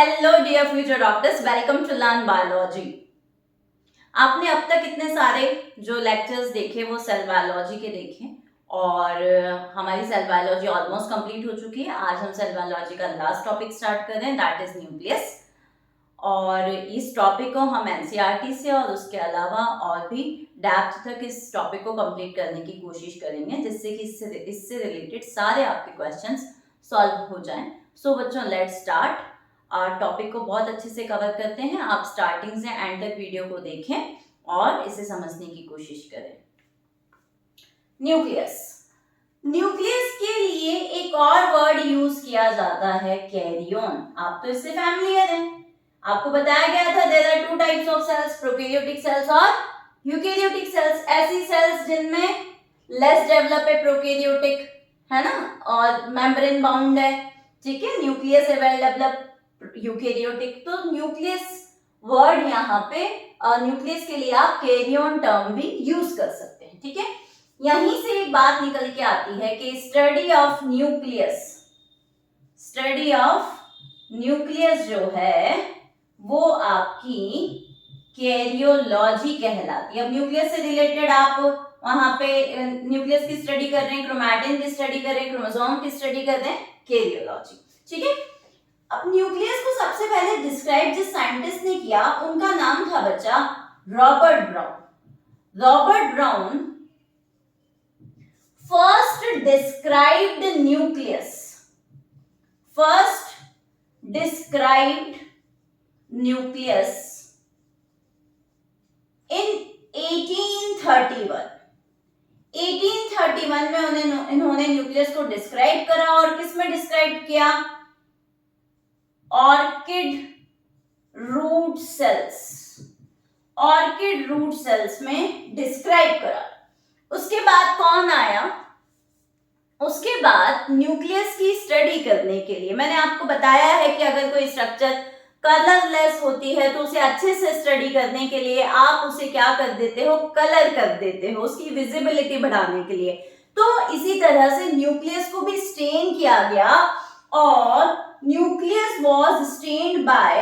Hello dear future doctors, welcome to learn biology. आपने अब तक इतने सारे जो लेक्चर्स देखे वो सेल बायोलॉजी के देखे और हमारी सेल बायोलॉजी ऑलमोस्ट कंप्लीट हो चुकी है। आज हम सेल बायोलॉजी का लास्ट टॉपिक स्टार्ट कर रहे हैं, दैट इज न्यूक्लियस। और इस टॉपिक को हम एनसीईआरटी से और उसके अलावा और भी डेप्थ तक इस टॉपिक को कंप्लीट करने की कोशिश करेंगे, जिससे कि इससे रिलेटेड सारे आपके क्वेश्चंस सॉल्व हो जाएं। सो बच्चों, लेट्स स्टार्ट। टॉपिक को बहुत अच्छे से कवर करते हैं। आप स्टार्टिंग से एंड तक वीडियो को देखें और इसे समझने की कोशिश करें। न्यूक्लियस। न्यूक्लियस के लिए एक और वर्ड यूज किया जाता है, कैरियन। आप तो इससे फैमिलियर हैं। आपको बताया गया था there are two types of cells, prokaryotic cells और यूकैरियोटिक सेल्स। ऐसी सेल्स जिनमें लेस डेवलप है प्रोकैरियोटिक, है ना, और मेम्ब्रेन बाउंड है, ठीक है। न्यूक्लियस है वेल डेवलप यूकैरियोटिक। तो न्यूक्लियस वर्ड यहाँ पे न्यूक्लियस के लिए आप कैरियन टर्म भी यूज कर सकते हैं, ठीक है। यहीं से एक बात निकल के आती है कि स्टडी ऑफ न्यूक्लियस जो है वो आपकी कैरियोलॉजी कहलाती है। अब न्यूक्लियस से रिलेटेड आप वहां पे न्यूक्लियस की स्टडी कर रहे हैं, क्रोमैटिन की स्टडी कर रहे हैं, क्रोमोसोम की स्टडी कर रहे हैं, कैरियोलॉजी, ठीक है। अब न्यूक्लियस को सबसे पहले डिस्क्राइब जिस साइंटिस्ट ने किया उनका नाम था बच्चा Robert brown. Robert brown first described nucleus in 1831। 1831 में इन्होंने न्यूक्लियस को डिस्क्राइब करा और किस में डिस्क्राइब किया? ऑर्किड रूट सेल्स में डिस्क्राइब करा। उसके बाद कौन आया? उसके बाद न्यूक्लियस की स्टडी करने के लिए मैंने आपको बताया है कि अगर कोई स्ट्रक्चर कलरलेस होती है तो उसे अच्छे से स्टडी करने के लिए आप उसे क्या कर देते हो? कलर कर देते हो, उसकी विजिबिलिटी बढ़ाने के लिए। तो इसी तरह से न्यूक्लियस को भी स्टेन किया गया और nucleus was stained by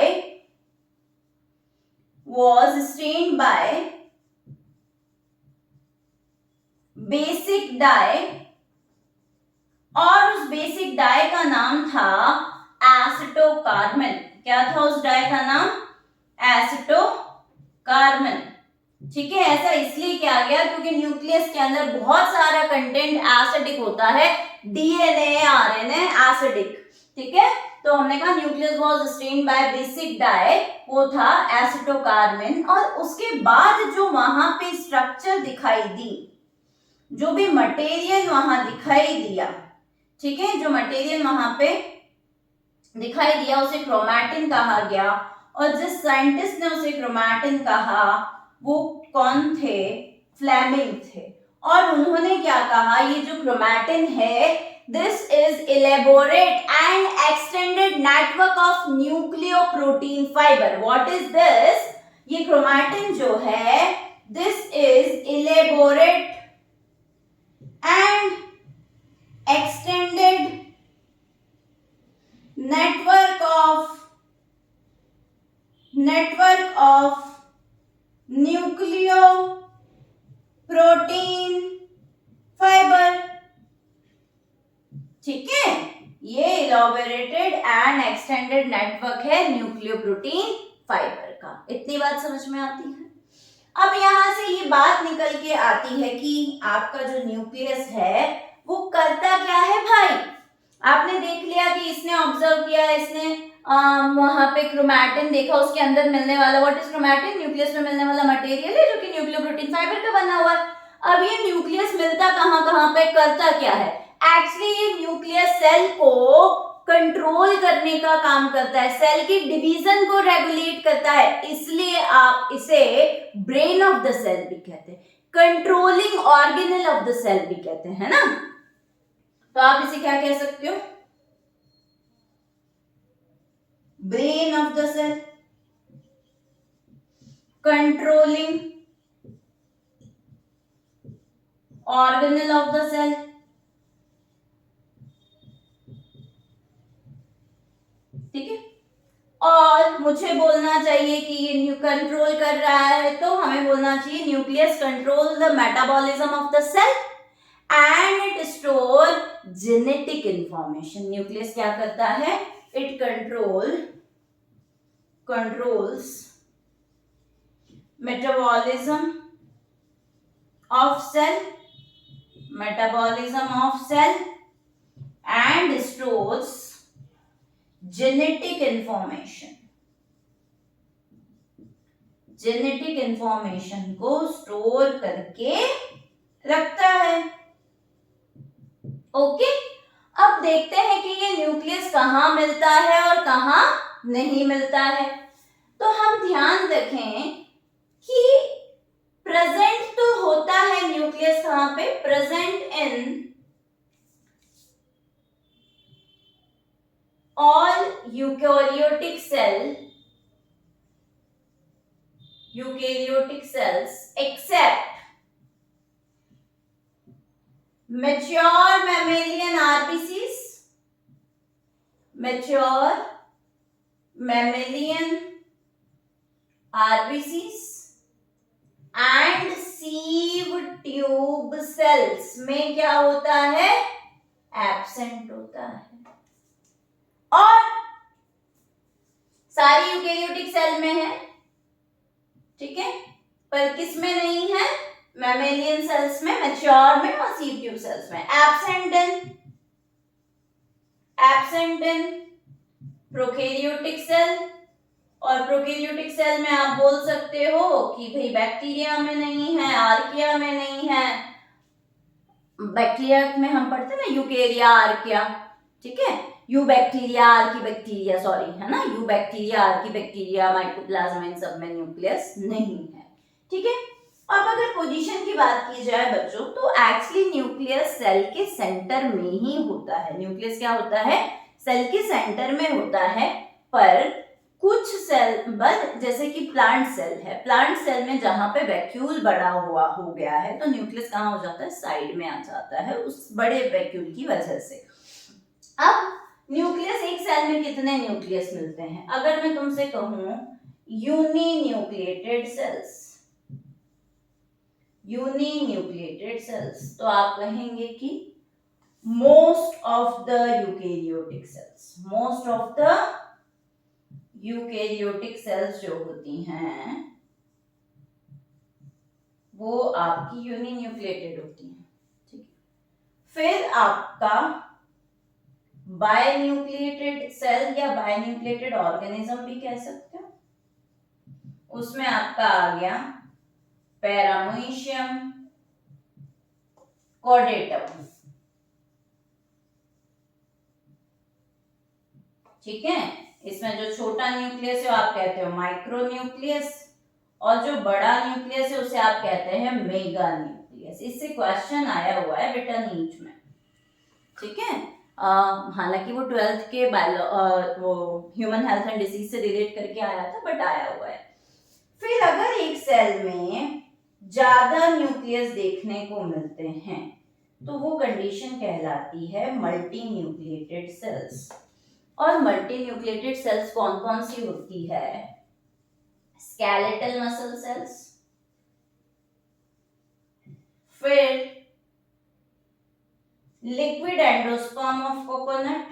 basic dye, और उस बेसिक डाई का नाम था एसिटोकार्बन। क्या था उस डाई का नाम? एसिटोकार्बन, ठीक है। ऐसा इसलिए किया गया क्योंकि न्यूक्लियस के अंदर बहुत सारा कंटेंट एसिडिक होता है, डीएनए आरएनए एसिडिक, ठीक है। तो हमने कहा nucleus was stained by basic dye, वो था एसिटोकार्बन। और उसके बाद जो वहां पे स्ट्रक्चर दिखाई दी, जो भी मटेरियल वहां दिखाई दिया, ठीक है, जो मटेरियल वहां पे दिखाई दिया उसे क्रोमैटिन कहा गया। और जिस साइंटिस्ट ने उसे क्रोमैटिन कहा वो कौन थे? फ्लेमिंग थे। और उन्होंने क्या कहा? ये जो क्रोमैटिन है, this is elaborate and extended network of nucleoprotein fibre. What is this? ये क्रोमैटिन जो है, this is elaborate and extended network of nucleoprotein fiber, ठीक है। ये elaborated and extended network है न्यूक्लियोप्रोटीन फाइबर का। इतनी बात समझ में आती है। अब यहां से ये बात निकल के आती है कि आपका जो न्यूक्लियस है वो करता क्या है भाई? आपने देख लिया कि इसने ऑब्जर्व किया, इसने वहां पे क्रोमैटिन देखा, उसके अंदर मिलने वाला व्हाट इज क्रोमैटिन? न्यूक्लियस में मिलने वाला मटेरियल है जो कि न्यूक्लियोप्रोटीन फाइबर का बना हुआ है। अब ये न्यूक्लियस मिलता कहां पे, करता क्या है? एक्चुअली ये न्यूक्लियस सेल को कंट्रोल करने का काम करता है, सेल की डिवीजन को रेगुलेट करता है। इसलिए आप इसे ब्रेन ऑफ द सेल भी कहते हैं, controlling organelle of the cell भी कहते हैं, है ना। तो आप इसे क्या कह सकते हो? Brain of the cell, controlling organelle of the cell, ठीक है। मुझे बोलना चाहिए कि ये कंट्रोल कर रहा है, तो हमें बोलना चाहिए nucleus control the metabolism of the cell and it store genetic information. Nucleus क्या करता है? It controls metabolism of cell and stores genetic information को स्टोर करके रखता है। ओके, अब देखते हैं कि ये न्यूक्लियस कहाँ मिलता है और कहाँ नहीं मिलता है। तो हम ध्यान रखें कि प्रेजेंट तो होता है न्यूक्लियस कहां पे? Present in all eukaryotic cells except mature mammalian RBCs and sieve tube cells में क्या होता है? एब्सेंट होता है। और सारी यूकेरियोटिक सेल में है, ठीक है, पर किस में नहीं है? मैमेलियन सेल्स में, मैच्योर में और सीव ट्यूब सेल्स में। एब्सेंट इन प्रोकैरियोटिक सेल, और प्रोकैरियोटिक सेल में आप बोल सकते हो कि भाई बैक्टीरिया में नहीं है, आर्किया में नहीं है। बैक्टीरिया में हम पढ़ते हैं ना यूकेरिया, आर्किया, ठीक है, eubacteria, archaebacteria, sorry, है ना, eubacteria, archaebacteria, mycoplasma, इन सब में न्यूक्लियस नहीं है, ठीक है। अब अगर पोजीशन की बात की जाए बच्चों, तो एक्चुअली न्यूक्लियस सेल के सेंटर में ही होता है। न्यूक्लियस क्या होता है? सेल के सेंटर में होता है। पर कुछ सेल, जैसे कि प्लांट सेल है, प्लांट सेल में जहां पे वैक्यूल बड़ा हुआ हो गया है, तो न्यूक्लियस कहां हो जाता है? साइड में आ जाता है, उस बड़े वैक्यूल की वजह से। अब न्यूक्लियस, एक सेल में कितने न्यूक्लियस मिलते हैं? अगर मैं तुमसे कहूं यूनिन्यूक्लिएटेड सेल्स, तो आप कहेंगे कि most of the eukaryotic sales जो होती हैं वो आपकी यूनिन्यूक्लिएटेड होती हैं, ठीक है। फिर आपका बायन्यूक्लिएटेड सेल या बायन्यूक्लिएटेड ऑर्गेनिज्म भी कह सकते हो, उसमें आपका आ गया पैरामीशियम कॉर्डेटम, ठीक है। इसमें जो छोटा न्यूक्लियस है आप कहते हो माइक्रोन्यूक्लियस, और जो बड़ा न्यूक्लियस है उसे आप कहते हैं मेगा न्यूक्लियस। इससे क्वेश्चन आया हुआ है रिटन नीट में, ठीक है। हालांकि वो 12th के वो ह्यूमन हेल्थ एंड डिसीज से रिलेट करके आया था, बट आया हुआ है। फिर अगर एक सेल में ज्यादा न्यूक्लियस देखने को मिलते हैं तो वो कंडीशन कहलाती है मल्टी न्यूक्लिएटेड सेल्स। और मल्टी न्यूक्लिएटेड सेल्स कौन कौन सी होती है? स्केलेटल मसल सेल्स, फिर liquid endosperm of coconut,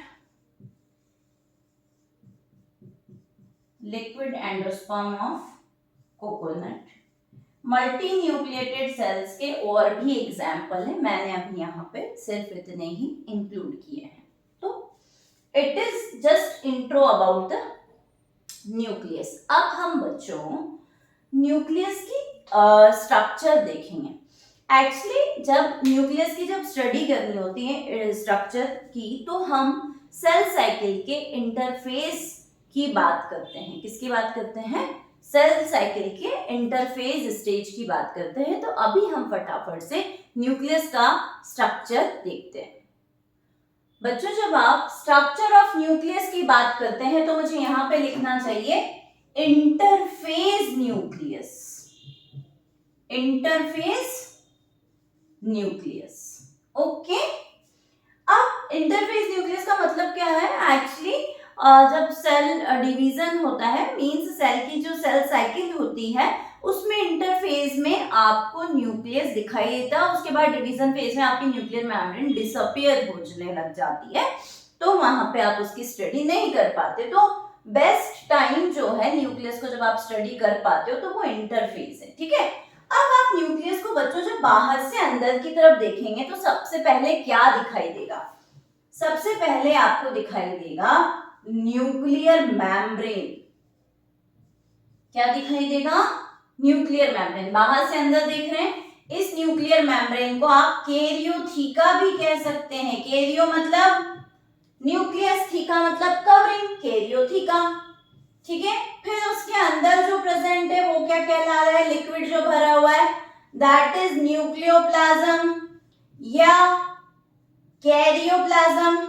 multi nucleated cells के और भी एग्जाम्पल है, मैंने अभी यहाँ पे सिर्फ इतने ही इंक्लूड किए हैं। तो it is just intro about the nucleus. अब हम बच्चों न्यूक्लियस की स्ट्रक्चर देखेंगे। एक्चुअली जब न्यूक्लियस की स्टडी करनी होती है स्ट्रक्चर की, तो हम सेल साइकिल के इंटरफेस की बात करते हैं। किसकी बात करते हैं? सेल साइकिल के इंटरफेस स्टेज की बात करते हैं। तो अभी हम फटाफट से न्यूक्लियस का स्ट्रक्चर देखते हैं। बच्चों, जब आप स्ट्रक्चर ऑफ न्यूक्लियस की बात करते हैं तो मुझे यहां पे लिखना चाहिए इंटरफेस न्यूक्लियस, ओके। अब इंटरफेस न्यूक्लियस का मतलब क्या है? एक्चुअली जब सेल डिवीजन होता है, मींस सेल की जो सेल साइकिल होती है उसमें इंटरफेज में आपको न्यूक्लियस दिखाई देता है, उसके बाद डिवीजन फेज में आपकी न्यूक्लियर मेम्ब्रेन डिसअपियर होने लग जाती है, तो वहां पे आप उसकी स्टडी नहीं कर पाते। तो बेस्ट टाइम जो है न्यूक्लियस को जब आप स्टडी कर पाते हो तो वो इंटरफेज है, ठीक है। अब आप न्यूक्लियस को बच्चों जब बाहर से अंदर की तरफ देखेंगे तो सबसे पहले क्या दिखाई देगा? सबसे पहले आपको दिखाई देगा न्यूक्लियर मेम्ब्रेन। क्या दिखाई देगा? Nuclear membrane. बाहर से अंदर देख रहे हैं, इस न्यूक्लियर मेम्ब्रेन को आप कैरियोथीका भी कह सकते हैं। कैरियो मतलब न्यूक्लियस, थीका मतलब कवरिंग, कैरियोथीका, ठीक है। फिर उसके अंदर जो प्रेजेंट है वो क्या कहला रहा है? लिक्विड जो भरा हुआ है, दैट इज न्यूक्लियोप्लाज्म या कैरियोप्लाज्म।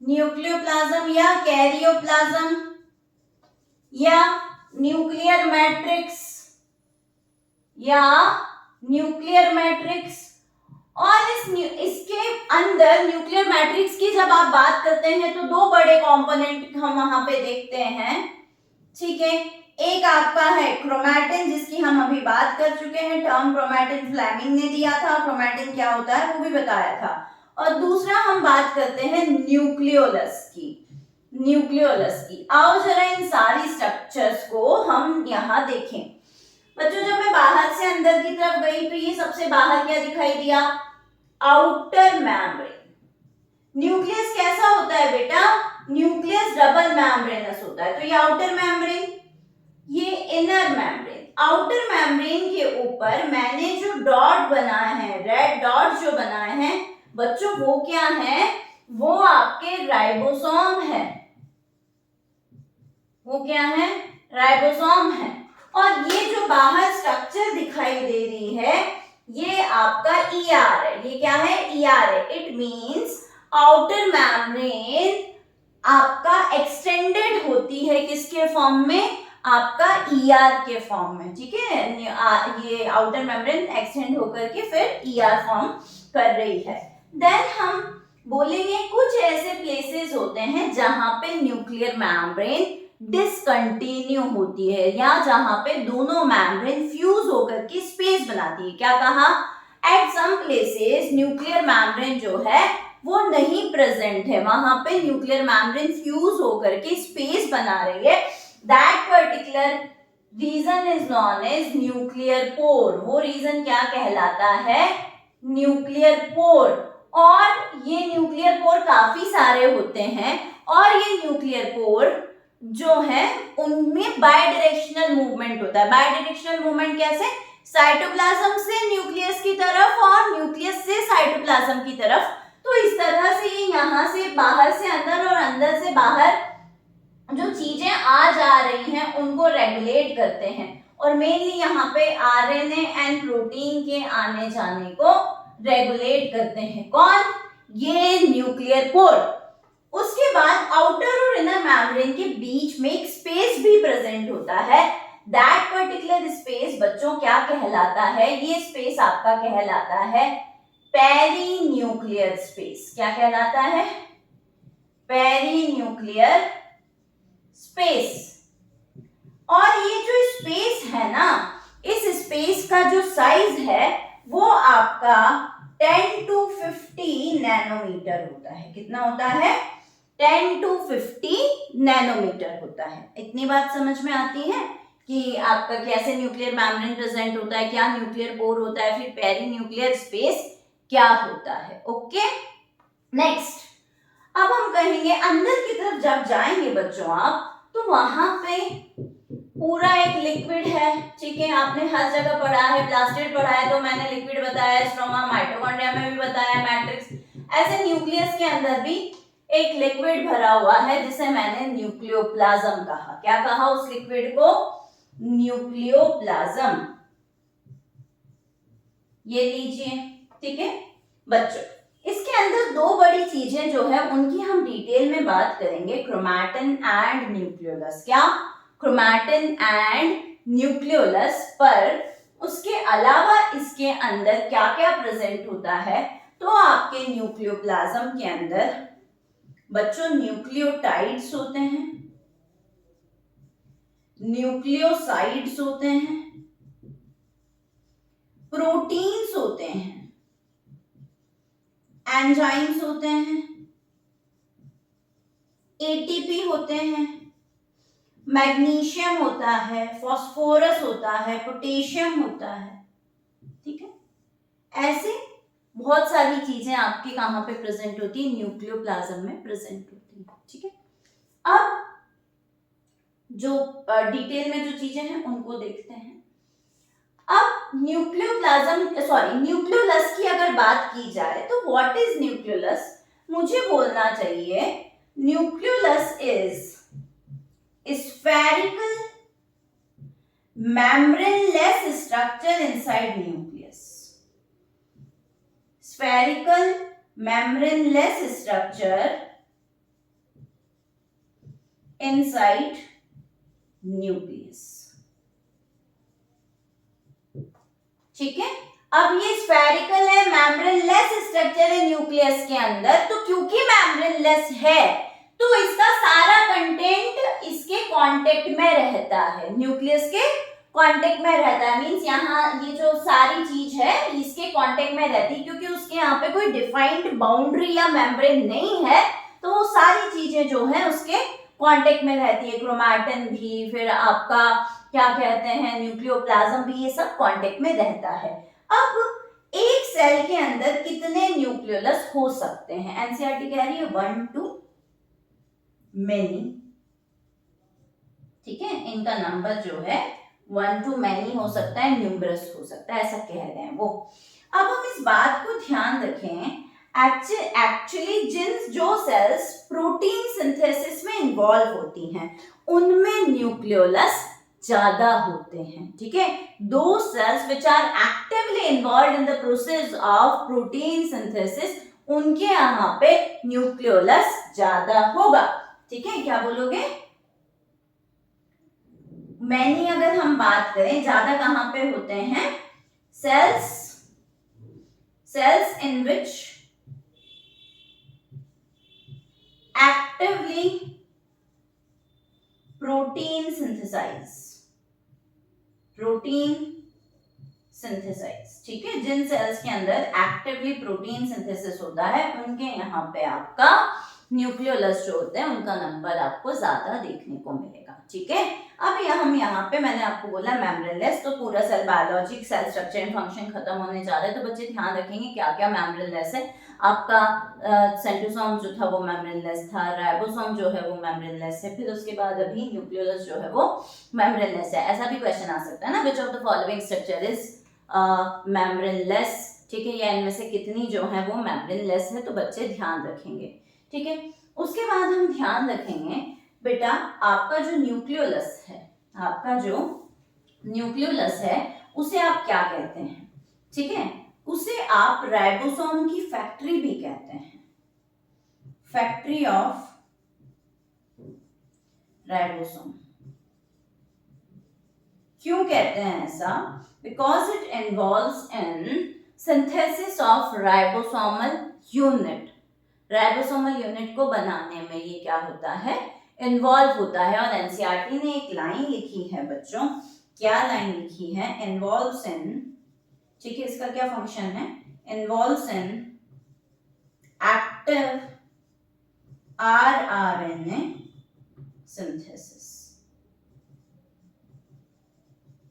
न्यूक्लियोप्लाज्म या कैरियोप्लाज्म या न्यूक्लियर मैट्रिक्स या न्यूक्लियर मैट्रिक्स। और इसके अंदर न्यूक्लियर मैट्रिक्स की जब आप बात करते हैं तो दो बड़े कंपोनेंट हम वहां पे देखते हैं, ठीक है। एक आपका है क्रोमैटिन, जिसकी हम अभी बात कर चुके हैं, टर्म क्रोमैटिन फ्लेमिंग ने दिया था, क्रोमैटिन क्या होता है वो भी बताया था। और दूसरा हम बात करते हैं न्यूक्लियोलस की। न्यूक्लियोलस की आओ जरा इन सारी स्ट्रक्चर्स को हम यहाँ देखें। बच्चों जब मैं बाहर से अंदर की तरफ गई तो ये सबसे बाहर क्या दिखाई दिया? Outer membrane. न्यूक्लियस कैसा होता है बेटा? न्यूक्लियस डबल मेम्ब्रेनस होता है। तो ये आउटर मेम्ब्रेन, ये इनर मेम्ब्रेन। आउटर मेम्ब्रेन के ऊपर मैंने जो डॉट बनाए हैं, रेड डॉट जो बनाए हैं बच्चों, वो क्या है? वो आपके राइबोसोम है। वो क्या है? राइबोसोम है। और ये जो बाहर स्ट्रक्चर दिखाई दे रही है ये आपका ER है। ये क्या है? ER है। इट मींस आउटर मेम्ब्रेन आपका एक्सटेंडेड होती है किसके फॉर्म में? आपका ER के फॉर्म में, ठीक है। ये आउटर मेम्ब्रेन एक्सटेंड होकर के फिर ER फॉर्म कर रही है। देन हम बोलेंगे कुछ ऐसे प्लेसेस होते हैं जहां पे न्यूक्लियर मेम्ब्रेन डिसकंटिन्यू होती है या जहां पे दोनों मेम्ब्रेन फ्यूज होकर के स्पेस बनाती है। क्या कहा? At some places nuclear membrane जो है वो नहीं प्रेजेंट है, वहां पे न्यूक्लियर मेम्ब्रेन फ्यूज होकर के स्पेस बना रही है। That particular region is known as nuclear pore. वो रीजन क्या कहलाता है? Nuclear pore. और ये न्यूक्लियर पोर काफी सारे होते हैं और ये न्यूक्लियर पोर जो है उनमें बायडायरेक्शनल मूवमेंट होता है। बायडायरेक्शनल मूवमेंट कैसे? साइटोप्लाज्म से न्यूक्लियस की तरफ और न्यूक्लियस से साइटोप्लाज्म की तरफ। तो इस तरह से ये यहाँ से बाहर से अंदर और अंदर से बाहर जो चीजें आ जा रही हैं उनको रेगुलेट करते हैं। और मेनली यहाँ पे RNA एंड प्रोटीन के आने जाने को रेगुलेट करते हैं। कौन? ये न्यूक्लियर पोर। उसके बाद आउटर और इनर मेम्ब्रेन के बीच में एक स्पेस भी प्रेजेंट होता है। दैट पर्टिकुलर स्पेस बच्चों क्या कहलाता है? ये स्पेस आपका कहलाता है पेरीन्यूक्लियर स्पेस। क्या कहलाता है? Perinuclear space. और ये जो स्पेस है ना, इस स्पेस का जो साइज है वो आपका 10 to 50 नैनोमीटर होता है। कितना होता है? 10 to 50 नैनोमीटर होता है। इतनी बात समझ में आती है कि आपका कैसे न्यूक्लियर मेम्ब्रेन प्रेजेंट होता है, क्या न्यूक्लियर पोर होता है, फिर पेरीन्यूक्लियर स्पेस क्या होता है। ओके, नेक्स्ट अब हम कहेंगे अंदर की तरफ जब जाएंगे बच्चों आप, तो वहां पे पूरा एक लिक्विड है, ठीक है। आपने हर जगह पढ़ा है, प्लास्टिड पढ़ा है तो मैंने लिक्विड बताया, स्ट्रोमा माइटोकॉन्ड्रिया में भी बताया, मैट्रिक्स। ऐसे न्यूक्लियस के अंदर भी एक लिक्विड भरा हुआ है जिसे मैंने न्यूक्लियोप्लाज्म कहा। क्या कहा उस लिक्विड को? न्यूक्लियोप्लाज्म। ये लीजिए, ठीक है बच्चों। इसके अंदर दो बड़ी चीजें जो है उनकी हम डिटेल में बात करेंगे, क्रोमैटिन एंड न्यूक्लियोलस। क्या? Chromatin and nucleolus. पर उसके अलावा इसके अंदर क्या क्या प्रेजेंट होता है? तो आपके न्यूक्लियोप्लाज्म के अंदर बच्चों न्यूक्लियोटाइड्स होते हैं, न्यूक्लियोसाइड्स होते हैं, प्रोटीन्स होते हैं, एंजाइम्स होते हैं, एटीपी होते हैं, मैग्नीशियम होता है, फास्फोरस होता है, पोटेशियम होता है। ठीक है, ऐसे बहुत सारी चीजें आपके कहां पे प्रेजेंट होती है, न्यूक्लियोप्लाज्म में प्रेजेंट होती है। ठीक है, अब जो डिटेल में जो चीजें हैं उनको देखते हैं। अब न्यूक्लियोलस की अगर बात की जाए तो व्हाट इज न्यूक्लियोलस, मुझे बोलना चाहिए nucleolus is spherical membraneless structure inside nucleus. Spherical membraneless structure inside nucleus. ठीक है, अब ये स्फेरिकल है, मेम्ब्रेनलेस स्ट्रक्चर है न्यूक्लियस के अंदर, तो क्योंकि मेम्ब्रेनलेस है तो इसका सारा कंटेंट इसके कांटेक्ट में रहता है, न्यूक्लियस के कांटेक्ट में रहता है। मींस यहाँ ये जो सारी चीज है इसके कांटेक्ट में रहती है, क्योंकि उसके यहाँ पे कोई डिफाइंड बाउंड्री या मेम्ब्रेन नहीं है, तो वो सारी चीजें जो है उसके कांटेक्ट में रहती है। क्रोमैटिन भी, फिर आपका क्या कहते हैं न्यूक्लियोप्लाज्म भी, ये सब कांटेक्ट में रहता है। अब एक सेल के अंदर कितने न्यूक्लियोलस हो सकते हैं, एनसीईआरटी कह रही है 1 to many। ठीक है, इनका नंबर जो है 1 to many हो सकता है, न्यूमरस हो सकता है, ऐसा कह रहे हैं वो। अब हम इस बात को ध्यान रखें, एक्चुअली जो सेल्स प्रोटीन सिंथेसिस में इन्वॉल्व होती हैं उनमें न्यूक्लियोलस ज्यादा होते हैं। ठीक है, दो cells which are actively involve in the process of protein synthesis, उनके यहाँ पे न्यूक्लियोलस ज्यादा होगा। ठीक है, क्या बोलोगे? मैनी अगर हम बात करें, ज्यादा कहां पे होते हैं, सेल्स इन विच एक्टिवली प्रोटीन सिंथेसाइज। ठीक है, जिन सेल्स के अंदर एक्टिवली प्रोटीन सिंथेसिस होता है उनके यहाँ पे आपका न्यूक्लियोलस जो होते हैं उनका नंबर आपको ज्यादा देखने को मिलेगा। ठीक है, अब हम यहाँ पे मैंने आपको बोला मेम्ब्रेनलेस, तो पूरा cell biologic cell structure and function खत्म होने जा रहा है, तो बच्चे ध्यान रखेंगे क्या क्या मेम्ब्रेनलेस है। आपका सेंट्रोसोम जो था वो मेम्ब्रेनलेस था, राइबोसोम जो है वो मेम्ब्रेनलेस है, फिर उसके बाद अभी न्यूक्लियोलस जो है वो मेम्ब्रेनलेस है। ऐसा भी क्वेश्चन आ सकता है ना, which of the following structure is membraneless. ठीक है, या इनमें से कितनी जो है वो मेम्ब्रेनलेस है, तो बच्चे ध्यान रखेंगे। ठीक है, उसके बाद हम ध्यान रखेंगे बेटा आपका जो न्यूक्लियोलस है उसे आप क्या कहते हैं। ठीक है, उसे आप राइबोसोम की फैक्ट्री भी कहते हैं, फैक्ट्री ऑफ राइबोसोम। क्यों कहते हैं ऐसा? Because it involves in synthesis of ribosomal unit. Ribosomal unit को बनाने में ये क्या होता है, इन्वॉल्व होता है। और एनसीईआरटी ने एक लाइन लिखी है बच्चों, क्या लाइन लिखी है, इन्वॉल्व्स इन, ठीक है, इसका क्या फंक्शन है, इन्वॉल्व्स इन एक्टिव आरआरएनए सिंथेसिस।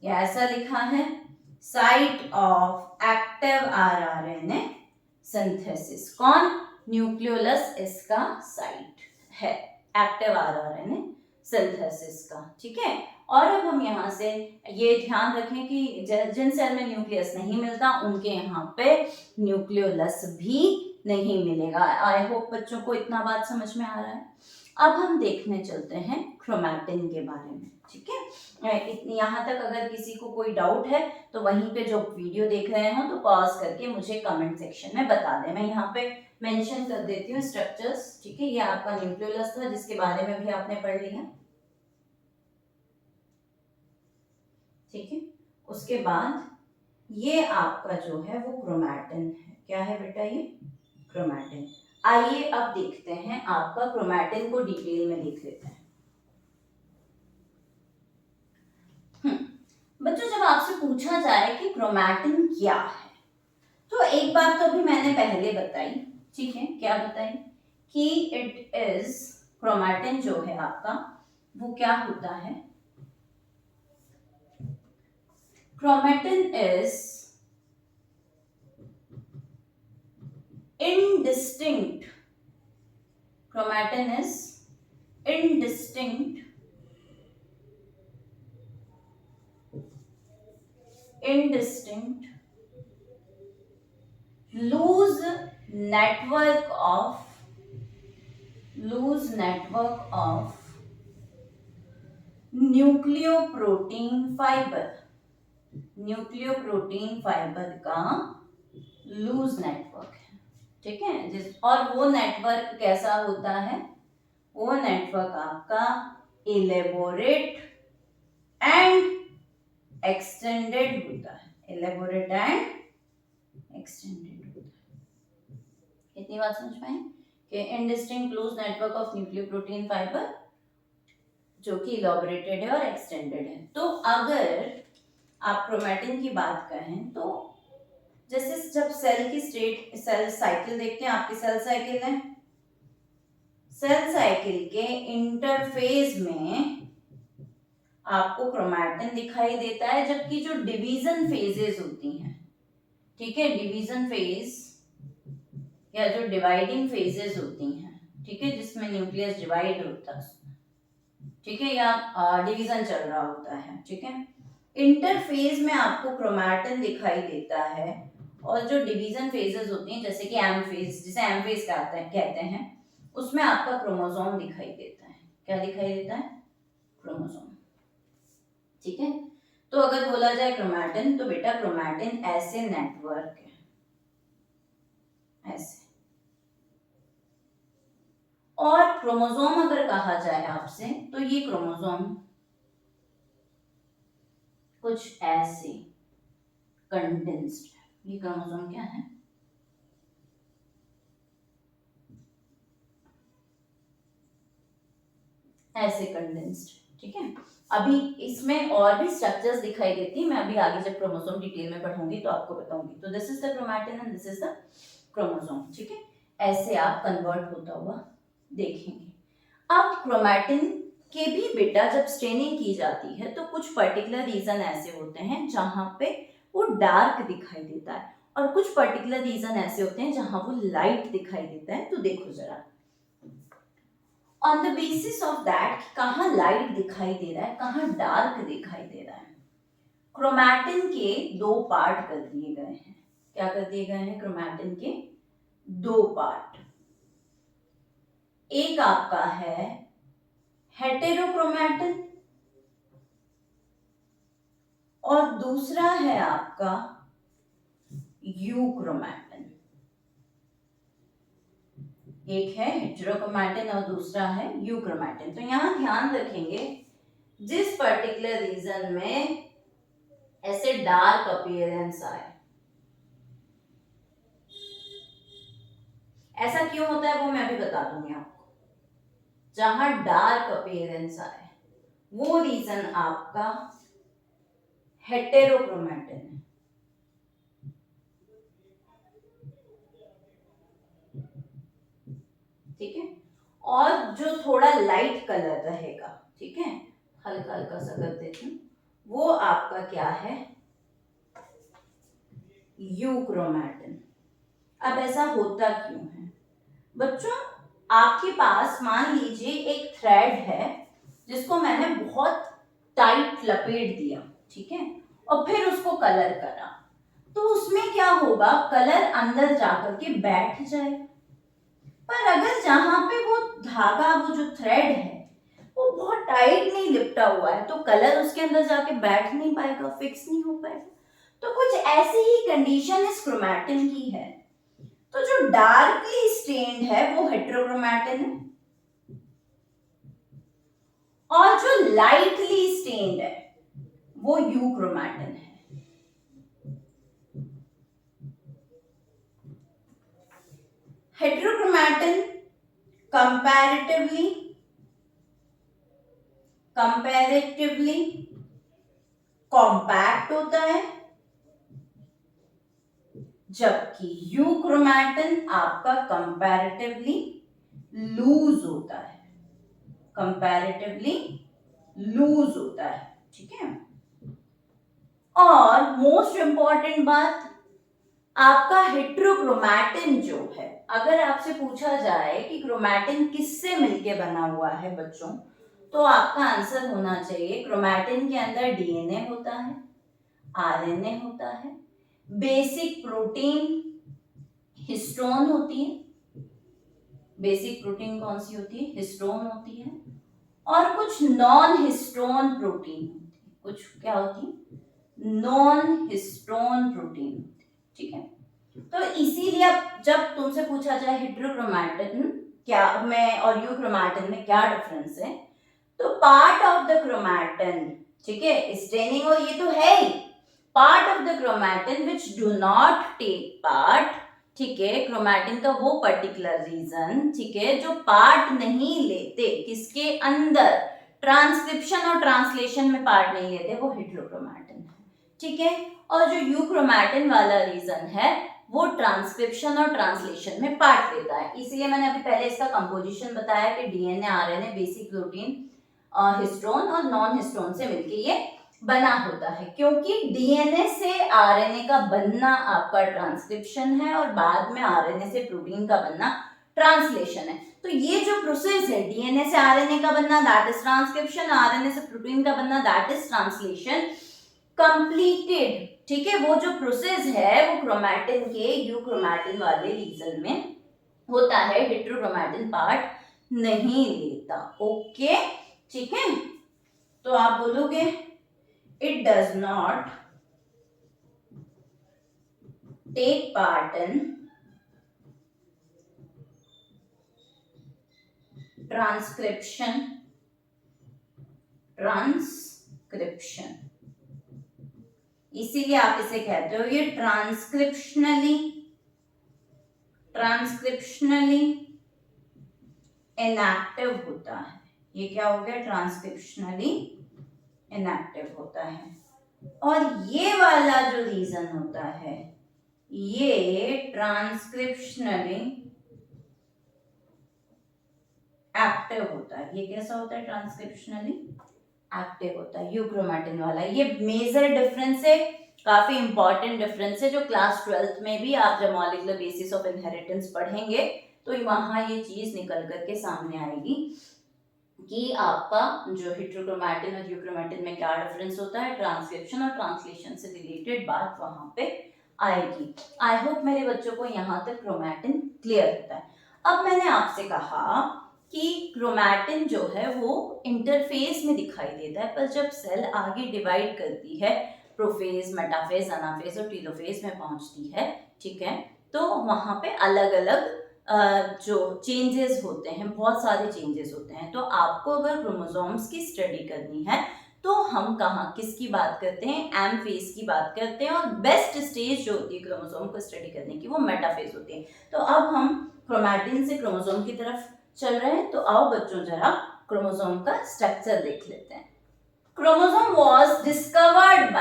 या ऐसा लिखा है, site of active rRNA synthesis. कौन? न्यूक्लियोलस इसका साइट है, एक्टिव आरआरएनए सिंथेसिस का। ठीक है, और अब हम यहाँ से ये ध्यान रखें कि जिन सेल में न्यूक्लियस नहीं मिलता उनके यहाँ पे न्यूक्लियोलस भी नहीं मिलेगा। आई होप बच्चों को इतना बात समझ में आ रहा है। अब हम देखने चलते हैं क्रोमैटिन के बारे में। ठीक है, यहाँ तक अगर किसी को कोई डाउट है तो वहीं पे जो वीडियो देख रहे हो तो पॉज करके मुझे कमेंट सेक्शन में बता दें। मैं यहाँ पे मेंशन कर देती हूँ स्ट्रक्चर्स। ठीक है, ये आपका न्यूक्लियोलस था जिसके बारे में भी आपने पढ़ लिया। ठीक है, उसके बाद ये आपका जो है वो क्रोमैटिन है। क्या है बेटा? ये क्रोमैटिन। आइए अब देखते हैं, आपका क्रोमैटिन को डिटेल में देख लेते हैं। बच्चों, जब आपसे पूछा जाए कि क्रोमैटिन क्या है, तो एक बात तो अभी मैंने पहले बताई, ठीक है, क्या बताई कि इट इज, क्रोमैटिन जो है आपका वो क्या होता है, chromatin is indistinct, chromatin is indistinct, indistinct loose network of, loose network of nucleoprotein fibre, nucleoprotein fibre का लूज नेटवर्क है, ठीक है। और वो नेटवर्क कैसा होता है, वो नेटवर्क आपका इलेबोरेट एंड एक्सटेंडेड होता है, इलेबोरेट एंड एक्सटेंडेड होता है। इतनी बात समझ पाए कि indistinct close network of nucleoprotein fibre जो कि इलैबोरेटेड है और एक्सटेंडेड है। तो अगर आप क्रोमैटिन की बात करें तो जैसे जब सेल की स्टेट, सेल साइकिल देखते हैं, आपकी सेल साइकिल है, सेल साइकिल के इंटरफेज में आपको क्रोमैटिन दिखाई देता है, जबकि जो डिवीजन फेजेस होती हैं, ठीक है, डिवीजन फेज या जो डिवाइडिंग फेजेस होती हैं, ठीक है, जिसमें न्यूक्लियस डिवाइड होता है, ठीक है, या डिवीजन चल रहा होता है, ठीक है, इंटरफेज में आपको क्रोमैटिन दिखाई देता है। और जो डिवीजन फेजेस होती हैं, जैसे कि एम फेज, जिसे एम फेज कहते हैं, उसमें आपका क्रोमोसोम दिखाई देता है। क्या दिखाई देता है, क्रोमोसोम, ठीक है। तो अगर बोला जाए क्रोमैटिन, तो बेटा क्रोमैटिन ऐसे नेटवर्क है, ऐसे। और क्रोमोसोम अगर कहा जाए आपसे, तो ये क्रोमोसोम कुछ ऐसे कंडेंस्ड है। ये क्रोमोसोम क्या है, ऐसे कंडेंस्ड, ठीक है। अभी इसमें और भी स्ट्रक्चर्स दिखाई देती है, मैं अभी आगे जब क्रोमोसोम डिटेल में पढ़ूंगी तो आपको बताऊंगी। तो this is the chromatin and this is the chromosome, ठीक है। ऐसे आप कन्वर्ट होता हुआ देखेंगे। अब क्रोमैटिन के भी बेटा जब स्टेनिंग की जाती है तो कुछ पर्टिकुलर रीजन ऐसे होते हैं जहां पे वो डार्क दिखाई देता है, और कुछ पर्टिकुलर रीजन ऐसे होते हैं जहां वो लाइट दिखाई देता है। तो देखो जरा, on the basis of that कहाँ लाइट दिखाई दे रहा है, कहाँ डार्क दिखाई दे रहा है, क्रोमैटिन के दो पार्ट कर दिए गए हैं। क्या कर दिए गए हैं, क्रोमैटिन के दो पार्ट। एक आपका है हेटेरोक्रोमैटिन और दूसरा है आपका यूक्रोमैटिन। एक है हेटेरोक्रोमैटिन और दूसरा है यूक्रोमैटिन। तो यहां ध्यान रखेंगे, जिस पर्टिकुलर रीजन में ऐसे डार्क अपीयरेंस आए, ऐसा क्यों होता है वो मैं अभी बता दूंगी आपको। जहां डार्क अपीयरेंस आए वो रीजन आपका हेटेरोक्रोमैटिन है, ठीक है। और जो थोड़ा लाइट कलर रहेगा, ठीक है, हल्का हल्का सा कर देती हूँ, वो आपका क्या है, यूक्रोमैटिन। अब ऐसा होता क्यों है बच्चों, आपके पास मान लीजिए एक थ्रेड है जिसको मैंने बहुत टाइट लपेट दिया, ठीक है, और फिर उसको कलर करा, तो उसमें क्या होगा, कलर अंदर जाकर के बैठ जाएगा। पर अगर जहां पे वो धागा, वो जो थ्रेड है वो बहुत टाइट नहीं लिपटा हुआ है, तो कलर उसके अंदर जाके बैठ नहीं पाएगा, फिक्स नहीं हो पाएगा। तो कुछ ऐसी ही कंडीशन इस क्रोमैटिन की है। तो जो डार्कली स्टेन्ड है वो हेटेरोक्रोमैटिन है, और जो लाइटली स्टेन्ड है वो यूक्रोमैटिन है। हेटेरोक्रोमैटिन कंपैरेटिवली कॉम्पैक्ट होता है, जबकि यूक्रोमैटिन आपका कंपैरेटिवली लूज होता है, कंपैरेटिवली लूज होता है, ठीक है। और मोस्ट इंपॉर्टेंट बात, आपका हेटेरोक्रोमैटिन जो है, अगर आपसे पूछा जाए कि क्रोमैटिन किससे मिलके बना हुआ है बच्चों, तो आपका आंसर होना चाहिए क्रोमैटिन के अंदर डीएनए होता है, आरएनए होता है, बेसिक प्रोटीन हिस्टोन होती है, बेसिक प्रोटीन कौन सी होती है, हिस्टोन होती है, और कुछ नॉन हिस्टोन प्रोटीन होती है, कुछ क्या होती है, नॉन हिस्टोन प्रोटीन, ठीक है। तो इसीलिए जब तुमसे पूछा जाए हेटेरोक्रोमैटिन क्या में और यूक्रोमैटिन में क्या डिफरेंस है, तो पार्ट ऑफ द क्रोमैटिन, ठीक है, स्टेनिंग और ये तो है ही, part of the chromatin which do not take part, ठीक है, क्रोमैटिन का वो पर्टिकुलर रीजन, ठीक है, जो पार्ट नहीं लेते किसके अंदर, ट्रांसक्रिप्शन और ट्रांसलेशन में पार्ट नहीं लेते, वो हेटेरोक्रोमैटिन है, ठीक है। और जो यूक्रोमैटिन वाला रीजन है वो ट्रांसक्रिप्शन और ट्रांसलेशन में पार्ट लेता है। इसलिए मैंने अभी पहले इसका कंपोजिशन बताया कि DNA, RNA, basic protein, histone और नॉन हिस्टोन से मिलके ये बना होता है, क्योंकि डीएनए से आरएनए का बनना आपका ट्रांसक्रिप्शन है और बाद में आरएनए से प्रोटीन का बनना ट्रांसलेशन है। तो ये जो प्रोसेस है डीएनए से आरएनए का बनना, दैट इज ट्रांसक्रिप्शन, आरएनए से प्रोटीन का बनना, दैट इज ट्रांसलेशन, कंप्लीटेड, ठीक है। वो जो प्रोसेस है वो क्रोमैटिन के यूक्रोमैटिन वाले रीजन में होता है, हेटेरोक्रोमैटिन पार्ट नहीं लेता, ओके, ठीक है। तो आप बोलोगे it does not take part in transcription, इसीलिए आप इसे कहते हो ये ट्रांसक्रिप्शनली इनएक्टिव होता है। ये क्या हो गया, ट्रांसक्रिप्शनली इनएक्टिव होता है। और ये वाला जो रीजन होता है ये ट्रांसक्रिप्शनली एक्टिव होता है। ये कैसा होता है, ट्रांसक्रिप्शनली एक्टिव होता है, यूक्रोमैटिन वाला। ये मेजर डिफरेंस है, काफी इंपॉर्टेंट डिफरेंस है, जो क्लास 12th में भी आप जब मॉलिक्यूलर बेसिस ऑफ इनहेरिटेंस पढ़ेंगे तो वहां ये चीज निकल करके सामने आएगी कि आपका जो हेटेरोक्रोमैटिन और यूक्रोमैटिन में क्या डिफरेंस होता है, ट्रांसक्रिप्शन और ट्रांसलेशन से रिलेटेड बात वहां पे आएगी। आई होप मेरे बच्चों को यहाँ तक क्रोमैटिन क्लियर होता है। अब मैंने आपसे कहा कि क्रोमैटिन जो है वो इंटरफेस में दिखाई देता है, पर जब सेल आगे डिवाइड करती है, प्रोफेज, मेटाफेज, एनाफेज और टेलोफेज में पहुंचती है, ठीक है, तो वहां पे अलग अलग जो चेंजेस होते हैं, बहुत सारे चेंजेस होते हैं। तो आपको अगर क्रोमोसोम्स की स्टडी करनी है तो हम कहाँ किसकी बात करते हैं, एम फेज की बात करते हैं, और बेस्ट स्टेज जो होती है क्रोमोसोम को स्टडी करने की वो मेटाफेज होती है। तो अब हम क्रोमैटिन से क्रोमोसोम की तरफ चल रहे हैं, तो आओ बच्चों जरा क्रोमोसोम का स्ट्रक्चर देख लेते हैं। Chromosome was discovered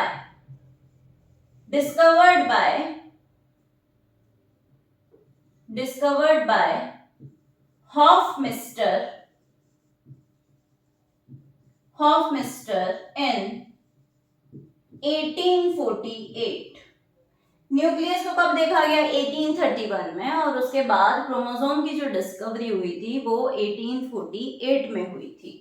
by Hofmeister in 1848। Nucleus को कब देखा गया, 1831 में, और उसके बाद क्रोमोसोम की जो डिस्कवरी हुई थी वो 1848 में हुई थी।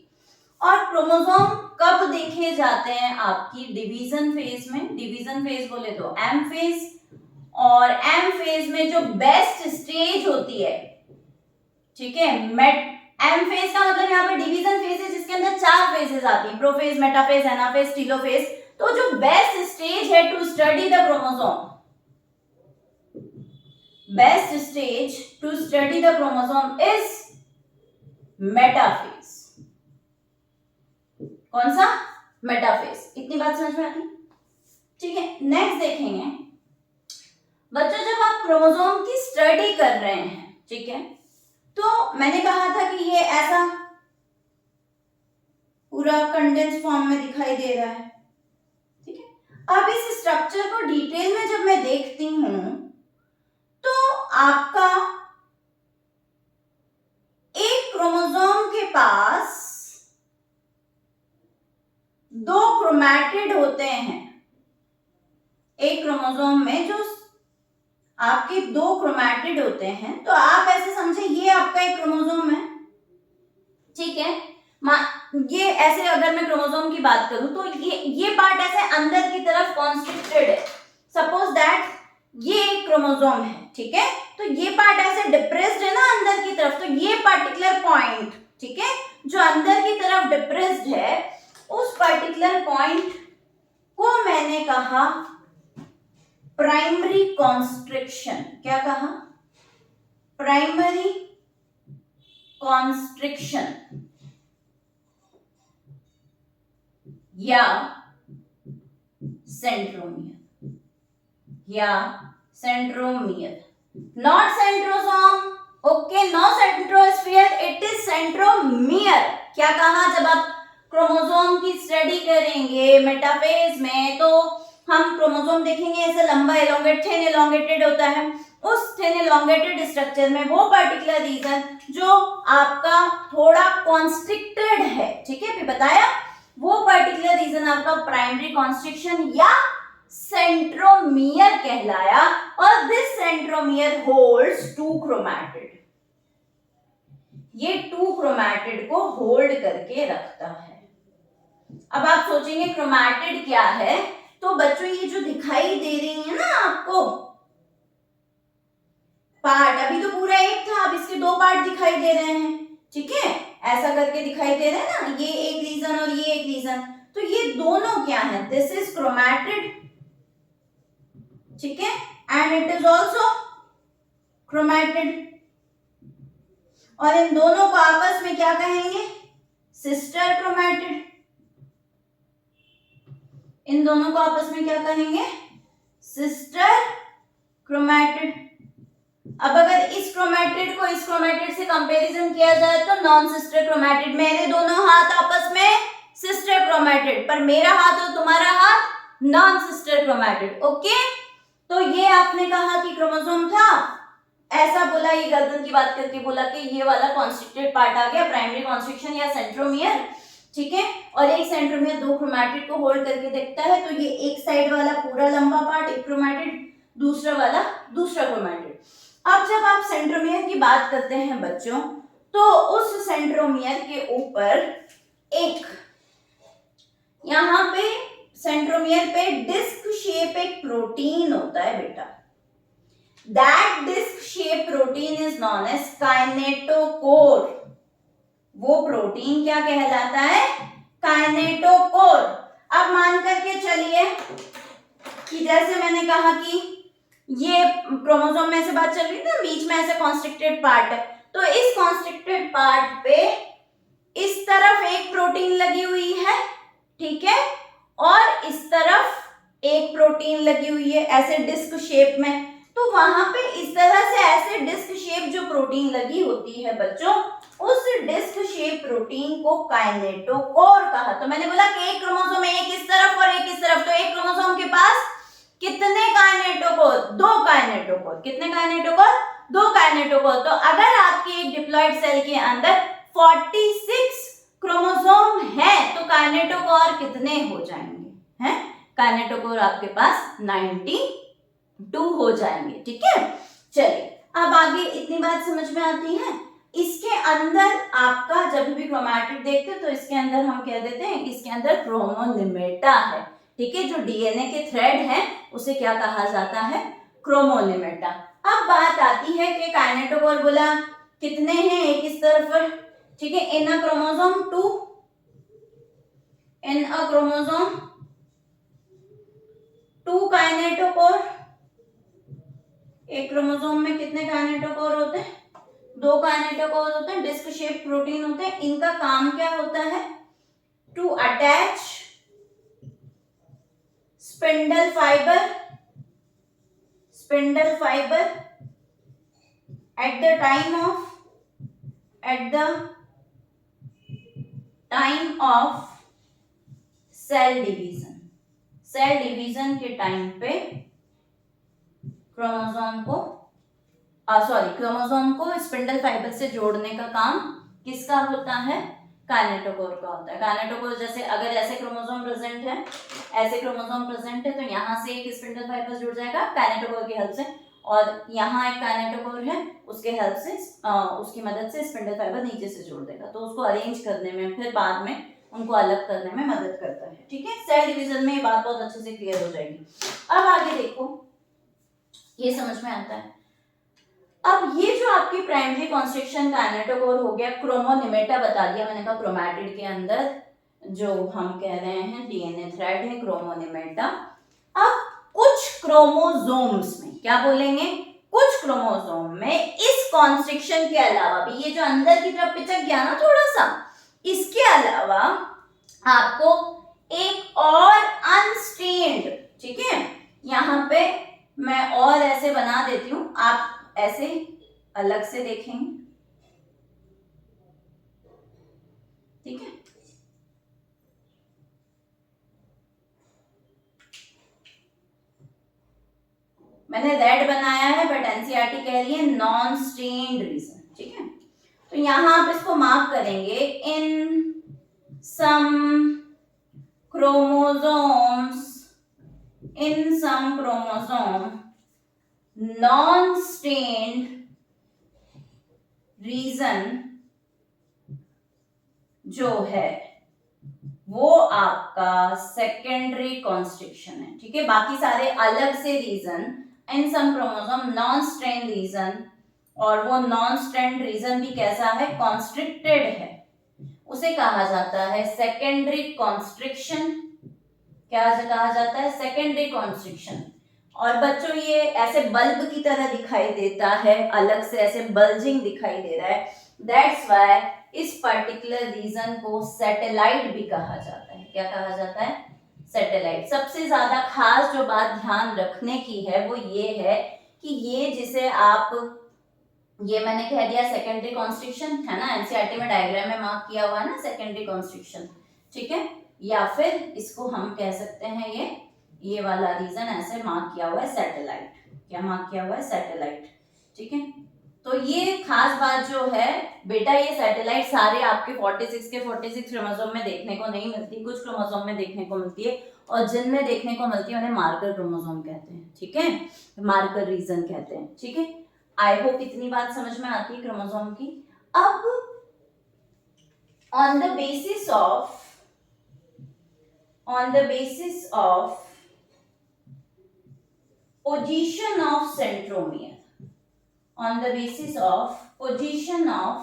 और क्रोमोसोम कब देखे जाते हैं, आपकी डिवीजन फेज में। डिवीजन फेज बोले तो एम फेज, और एम फेज में जो बेस्ट स्टेज होती है, ठीक है, एम फेज का मतलब यहाँ पे डिवीजन फेज है जिसके अंदर 4 फेजेस आती हैं, प्रोफेज, मेटाफेज, एनाफेज, टेलोफेज। तो जो बेस्ट स्टेज है to study the chromosome, best stage to study the chromosome is metaphase. कौन सा, मेटाफेज। इतनी बात समझ में आती, ठीक है। नेक्स्ट देखेंगे बच्चों, जब आप क्रोमोसोम की स्टडी कर रहे हैं, ठीक है। तो मैंने कहा था कि ये ऐसा पूरा कंडेंस फॉर्म में दिखाई दे रहा है, ठीक है। अब इस स्ट्रक्चर को डिटेल में जब मैं देखती हूं तो आपका एक क्रोमोसोम के पास 2 क्रोमैटिड होते हैं। एक क्रोमोसोम में जो आपके 2 क्रोमैटिड होते हैं, तो आप ऐसे समझे ये आपका एक क्रोमोसोम है, ठीक है। ये ऐसे अगर मैं क्रोमोसोम की बात करूं तो ये पार्ट ऐसे अंदर की तरफ कॉन्स्ट्रिक्टेड है। सपोज दैट ये एक क्रोमोसोम है, ठीक है। तो ये पार्ट ऐसे डिप्रेस्ड है ना अंदर की तरफ, तो ये पर्टिकुलर पॉइंट, ठीक है, जो अंदर की तरफ डिप्रेस्ड है, उस पर्टिकुलर पॉइंट को मैंने कहा प्राइमरी कॉन्स्ट्रिक्शन। क्या कहा? प्राइमरी कॉन्स्ट्रिक्शन या सेंट्रोमियर, या centromere, not centrosome, okay, no centrosphere, it is centromere. क्या कहा? जब आप क्रोमोसोम की स्टडी करेंगे मेटाफेज में तो हम क्रोमोसोम देखेंगे ऐसे लंबा एलोंगेट, थिन एलोंगेटेड होता है। उस थिन एलोंगेटेड स्ट्रक्चर में वो पर्टिकुलर रीजन जो आपका थोड़ा कॉन्स्ट्रिक्टेड है, ठीक है, अभी बताया, वो पर्टिकुलर रीजन आपका प्राइमरी कॉन्स्ट्रिक्शन या सेंट्रोमियर कहलाया। और दिस सेंट्रोमियर होल्ड्स 2 क्रोमैटिड। ये 2 क्रोमैटिड को होल्ड करके रखता है। अब आप सोचेंगे क्रोमैटिड क्या है, तो बच्चों ये जो दिखाई दे रही है ना आपको पार्ट, अभी तो पूरा एक था, अब इसके 2 पार्ट दिखाई दे रहे हैं, ठीक है, ऐसा करके दिखाई दे रहे हैं ना, ये एक रीजन और ये एक रीजन। तो ये दोनों क्या है? दिस इज क्रोमैटिड, ठीक है, and it is also chromatid. और इन दोनों को आपस में क्या कहेंगे? Sister chromatid. इन दोनों को आपस में क्या कहेंगे? Sister chromatid. अब अगर इस क्रोमैटिड को इस क्रोमैटिड से कंपैरिजन किया जाए तो नॉन सिस्टर क्रोमैटिड। मेरे दोनों हाथ आपस में सिस्टर क्रोमैटिड, पर मेरा हाथ और तुम्हारा हाथ नॉन सिस्टर क्रोमैटिड, ओके। तो ये आपने कहा कि क्रोमोसोम था, ऐसा बोला, ये गर्दन की बात करके बोला कि ये वाला कॉन्स्ट्रिक्टेड पार्ट आ गया, प्राइमरी कॉन्स्ट्रिक्शन या सेंट्रोमियर, ठीक है। और एक सेंट्रोमियर 2 क्रोमैटिड को होल्ड करके देखता है, तो ये एक साइड वाला पूरा लंबा पार्ट एक क्रोमैटिड, दूसरा वाला दूसरा क्रोमैटिड। अब जब आप सेंट्रोमियर की बात करते हैं बच्चों, तो उस सेंट्रोमियर के ऊपर एक यहाँ पे सेंट्रोमियर पे डिस्क शेप एक प्रोटीन होता है बेटा। That disc shape protein is known as kinetochore. वो प्रोटीन क्या कहलाता है? काइनेटोकोर। अब मान करके चलिए कि जैसे मैंने कहा कि ये क्रोमोसोम में से बात चल रही थी, बीच में ऐसे कॉन्स्ट्रिक्टेड पार्ट है, तो इस कॉन्स्ट्रिक्टेड पार्ट पे इस तरफ एक प्रोटीन लगी हुई है, ठीक है, और इस तरफ एक प्रोटीन लगी हुई है ऐसे डिस्क शेप में। तो वहां पे इस तरह से ऐसे डिस्क शेप जो प्रोटीन लगी होती है बच्चों, उस डिस्क शेप प्रोटीन को काइनेटोकोर कहा। तो मैंने बोला कि एक क्रोमोसोम में एक इस तरफ और एक इस तरफ, तो एक क्रोमोसोम के पास कितने काइनेटोकोर? 2 काइनेटोकोर। कितने काइनेटोकोर? 2 काइनेटोकोर। तो अगर आपकी एक डिप्लॉइड सेल के अंदर 46 क्रोमोसोम है तो काइनेटोकोर कितने हो जाएंगे? हैं? काइनेटोकोर आपके पास 92 हो जाएंगे, ठीक है। चलिए अब आगे इतनी बात समझ में आती है। इसके अंदर आपका जब भी क्रोमैटिड देखते हैं तो इसके अंदर हम कह देते हैं कि इसके अंदर क्रोमोनिमेटा है, ठीक है। जो डीएनए के थ्रेड है उसे क्या कहा जाता है? क्रोमोनिमेटा। अब बात आती है कि काइनेटोकोर बोला कितने हैं एक इस तरफ, ठीक है, in a chromosome 2, in a chromosome 2 kinetochore. एक क्रोमोसोम में कितने काइनेटोकोर होते हैं? 2 काइनेटोकोर होते हैं, डिस्क शेप प्रोटीन होते हैं। इनका काम क्या होता है? To attach spindle fibre at the time of cell division के टाइम पे क्रोमोसोम को स्पिंडल फाइबर से जोड़ने का काम किसका होता है? काइनेटोकोर का होता है। काइनेटोकोर जैसे अगर ऐसे क्रोमोसोम प्रेजेंट है तो यहाँ से एक स्पिंडल फाइबर जुड़ जाएगा काइनेटोकोर की हेल्प से, और यहाँ एक काइनेटोकोर है, उसके हेल्प से उसकी मदद से स्पिंडल फाइबर नीचे से जोड़ देगा, तो उसको अरेंज करने में, फिर बाद में उनको अलग करने में मदद करता है। ठीक है, सेल डिवीजन में ये बात बहुत अच्छे से क्लियर हो जाएगी। अब आगे देखो, ये समझ में आता है। अब ये जो आपकी प्राइमरी कॉन्स्ट्रिक्शन काइनेटोकोर हो गया, क्रोमोनिमेटा बता दिया मैंने कहा, क्रोमैटिड के अंदर जो हम कह रहे हैं डीएनए थ्रेड है क्रोमोनिमेटा। अब कुछ क्रोमोसोम्स में क्या बोलेंगे, कुछ क्रोमोसोम में इस कॉन्स्ट्रिक्शन के अलावा भी, ये जो अंदर की तरफ पिचक गया ना थोड़ा सा, इसके अलावा आपको एक और अनस्टेन्ड, ठीक है, यहाँ पे मैं और ऐसे बना देती हूं, आप ऐसे अलग से देखेंगे। ठीक है, मैंने रेड बनाया है बट एनसीईआरटी कह रही है नॉन स्टेन्ड रीजन। ठीक है, तो यहां आप इसको मार्क करेंगे, इन सम क्रोमोसोम नॉन स्टेन्ड रीजन जो है वो आपका सेकेंडरी कॉन्स्ट्रिक्शन है। ठीक है, बाकी सारे अलग से रीजन, इन सम क्रोमोसोम नॉन स्ट्रेन रीजन, और वो नॉन स्ट्रेन रीजन भी कैसा है, कॉन्स्ट्रिक्टेड है, उसे कहा जाता है सेकेंडरी कॉन्स्ट्रिक्शन। क्या कहा जाता है, सेकेंडरी कॉन्स्ट्रिक्शन। और बच्चों ये ऐसे बल्ब की तरह दिखाई देता है, अलग से ऐसे बल्जिंग दिखाई दे रहा है, दैट्स व्हाई इस पर्टिकुलर रीजन को सैटेलाइट भी कहा जाता है। क्या कहा जाता है, सैटेलाइट। सबसे ज्यादा खास जो बात ध्यान रखने की है वो ये है कि ये जिसे आप, ये मैंने कह दिया सेकेंडरी कॉन्स्ट्रिक्शन है ना, एनसीईआरटी में डायग्राम में मार्क किया हुआ है ना सेकेंडरी कॉन्स्ट्रिक्शन। ठीक है, या फिर इसको हम कह सकते हैं ये वाला रीजन ऐसे मार्क किया हुआ है सैटेलाइट। क्या मार्क किया हुआ है, सैटेलाइट। ठीक है, तो ये खास बात जो है बेटा, ये सैटेलाइट सारे आपके 46 क्रोमोसोम में देखने को नहीं मिलती, कुछ क्रोमोसोम में देखने को मिलती है, और जिनमें देखने को मिलती है उन्हें मार्कर क्रोमोसोम कहते हैं। ठीक है, मार्कर रीजन कहते हैं। ठीक है, आई होप इतनी बात समझ में आती है क्रोमोसोम की। अब on the basis of position of centromere, on the basis of position of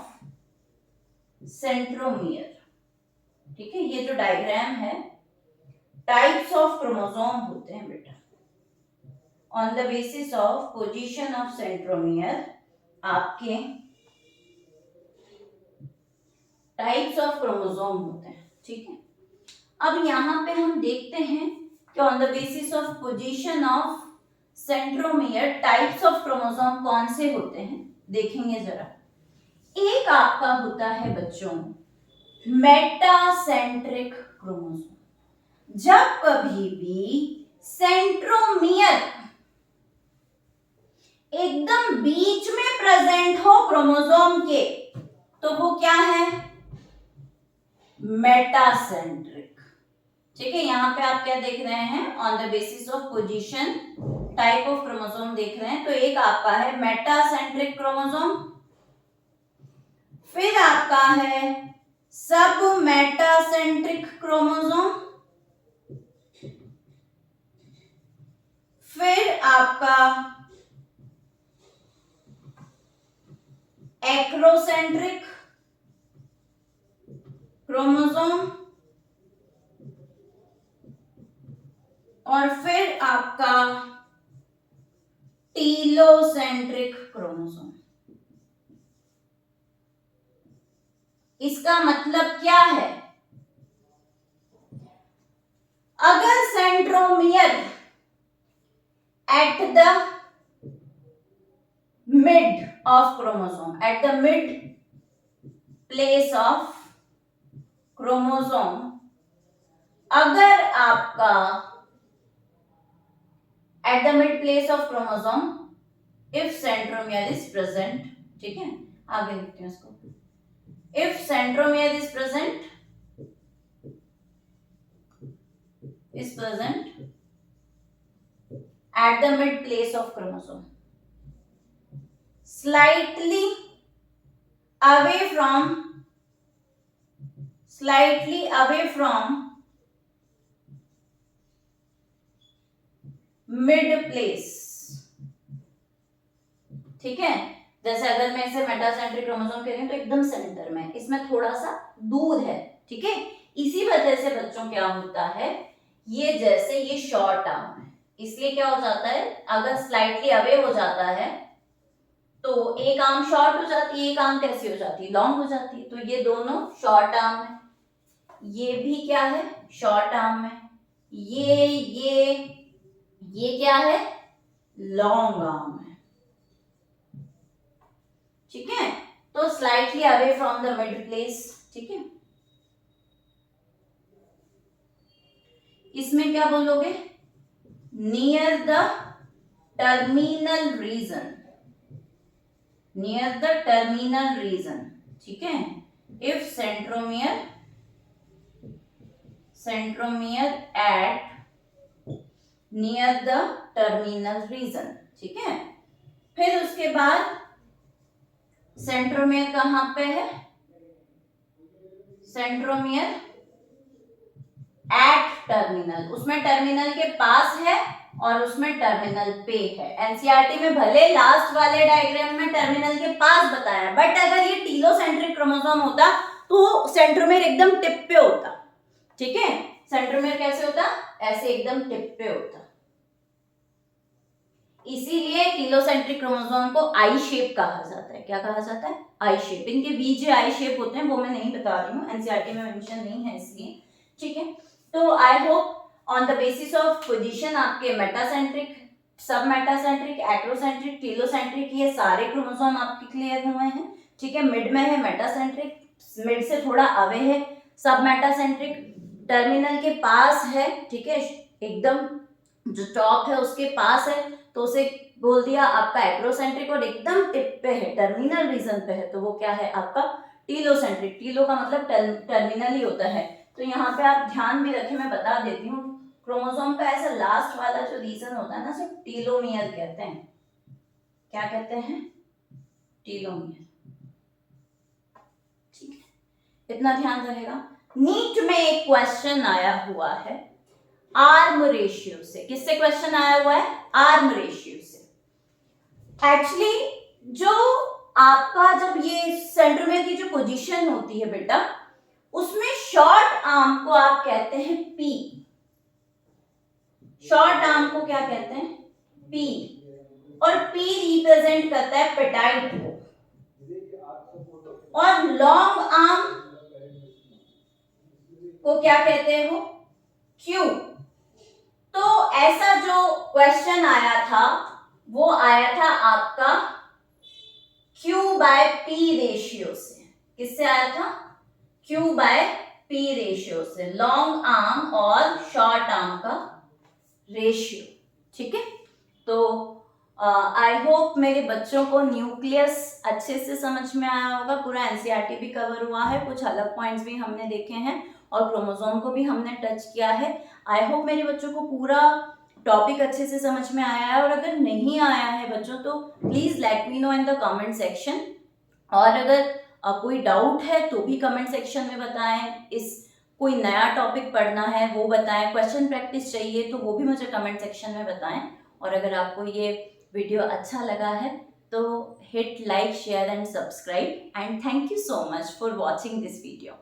centromere, ठीक है, ये जो डायग्राम है टाइप्स ऑफ क्रोमोसोम होते हैं बेटा, on the basis of position of centromere आपके टाइप्स ऑफ क्रोमोसोम होते हैं। ठीक है, अब यहां पे हम देखते हैं कि on the basis of position of centromere types of chromosome कौन से होते हैं, देखेंगे जरा। एक आपका होता है बच्चों मेटासेंट्रिक क्रोमोसोम। जब कभी भी सेंट्रोमियर एकदम बीच में प्रेजेंट हो क्रोमोसोम के, तो वो क्या है, मेटासेंट्रिक। ठीक है, यहां पे आप क्या देख रहे हैं, on the basis of position type of chromosome देख रहे हैं, तो एक आपका है मेटासेंट्रिक क्रोमोसोम, फिर आपका है सब मेटासेंट्रिक क्रोमोसोम, फिर आपका एक्रोसेंट्रिक क्रोमोसोम, और फिर आपका टीलोसेंट्रिक क्रोमोसोम। इसका मतलब क्या है, अगर centromere at the mid of chromosome, at the mid place of chromosome, अगर आपका at the mid place of chromosome if centromere is present, ठीक है, आगे लिखते हैं इसको, if centromere is present at the mid place of chromosome, slightly away from mid place, ठीक है। जैसे अगर मैं इसे मेटासेंट्रिक क्रोमोसोम कह रही हूं तो एकदम सेंटर में, इसमें थोड़ा सा दूर है, ठीक है। इसी वजह से बच्चों क्या होता है, ये जैसे ये शॉर्ट आर्म है, इसलिए क्या हो जाता है, अगर स्लाइटली अवे हो जाता है तो एक आर्म शॉर्ट हो जाती है, एक आर्म कैसी हो जाती है, लॉन्ग हो जाती है। तो ये दोनों शॉर्ट आर्म है, ये भी क्या है, शॉर्ट आर्म है, ये क्या है, लॉन्ग आर्म है, ठीक है। तो slightly away from the mid place, ठीक है। इसमें क्या बोलोगे, near the terminal region, near the terminal region, ठीक है। If centromere at near the terminal region, ठीक है। फिर उसके बाद सेंट्रोमियर कहां पे है, सेंट्रोमियर एट टर्मिनल, उसमें टर्मिनल के पास है और उसमें टर्मिनल पे है। एनसीईआरटी में भले लास्ट वाले डायग्राम में टर्मिनल के पास बताया, बट अगर ये टीलोसेंट्रिक क्रोमोसोम होता तो सेंट्रोमियर एकदम टिप पे होता, ठीक है। सेंट्रोमियर कैसे होता, ऐसे एकदम टिप पे होता, इसीलिए टीलोसेंट्रिक क्रोमोसोम को आई शेप कहा जाता है। क्या कहा जाता है, आई शेप। इनके बीच आई शेप होते हैं, वो मैं नहीं बता रही हूँ, एनसीईआरटी में मेंशन नहीं है इसलिए, ठीक है। तो I hope on the basis of position आपके मेटासेंट्रिक, सब मेटासेंट्रिक, एक्रोसेंट्रिक, टीलोसेंट्रिक, ये सारे क्रोमोसोम आपके क्लियर हुए हैं, ठीक है। मिड में है मेटासेंट्रिक, मिड से थोड़ा अवे है सब मेटासेंट्रिक, टर्मिनल के पास है, ठीक है, एकदम जो टॉप है उसके पास है तो उसे बोल दिया आपका एक्रोसेंट्रिक, और एकदम टिप पे है, टर्मिनल रीजन पे है तो वो क्या है आपका टीलोसेंट्रिक। टीलो का मतलब टर्मिनल ही होता है। तो यहाँ पे आप ध्यान भी रखें, मैं बता देती हूँ, क्रोमोसोम का ऐसा लास्ट वाला जो रीजन होता है ना, सिर्फ टीलोमियर कहते हैं। क्या कहते हैं, टीलोमियर, ठीक है, इतना ध्यान रहेगा। नीट में एक क्वेश्चन आया हुआ है आर्म रेशियो से। किससे क्वेश्चन आया हुआ है, आर्म रेशियो से। एक्चुअली जो आपका जब ये सेंट्रोमियर की जो पोजीशन होती है बेटा, उसमें शॉर्ट आर्म को आप कहते हैं पी, शॉर्ट आर्म को क्या कहते हैं, पी, और पी रिप्रेजेंट करता है पेटाइट को, और लॉन्ग आर्म को क्या कहते हो, क्यू। तो ऐसा जो क्वेश्चन आया था वो आया था आपका Q बाय P रेशियो से। किससे आया था, Q बाय P रेशियो से, लॉन्ग आर्म और शॉर्ट आर्म का रेशियो, ठीक है। तो आई होप मेरे बच्चों को न्यूक्लियस अच्छे से समझ में आया होगा, पूरा एनसीईआरटी भी कवर हुआ है, कुछ अलग पॉइंट्स भी हमने देखे हैं और क्रोमोसोम को भी हमने टच किया है। आई होप मेरे बच्चों को पूरा टॉपिक अच्छे से समझ में आया है, और अगर नहीं आया है बच्चों तो please let me know in the comment section, और अगर कोई डाउट है तो भी कमेंट सेक्शन में बताएं, इस कोई नया टॉपिक पढ़ना है वो बताएं, क्वेश्चन प्रैक्टिस चाहिए तो वो भी मुझे कमेंट सेक्शन में बताएं। और अगर आपको ये वीडियो अच्छा लगा है तो hit like, share and subscribe, and thank you so much for watching this video.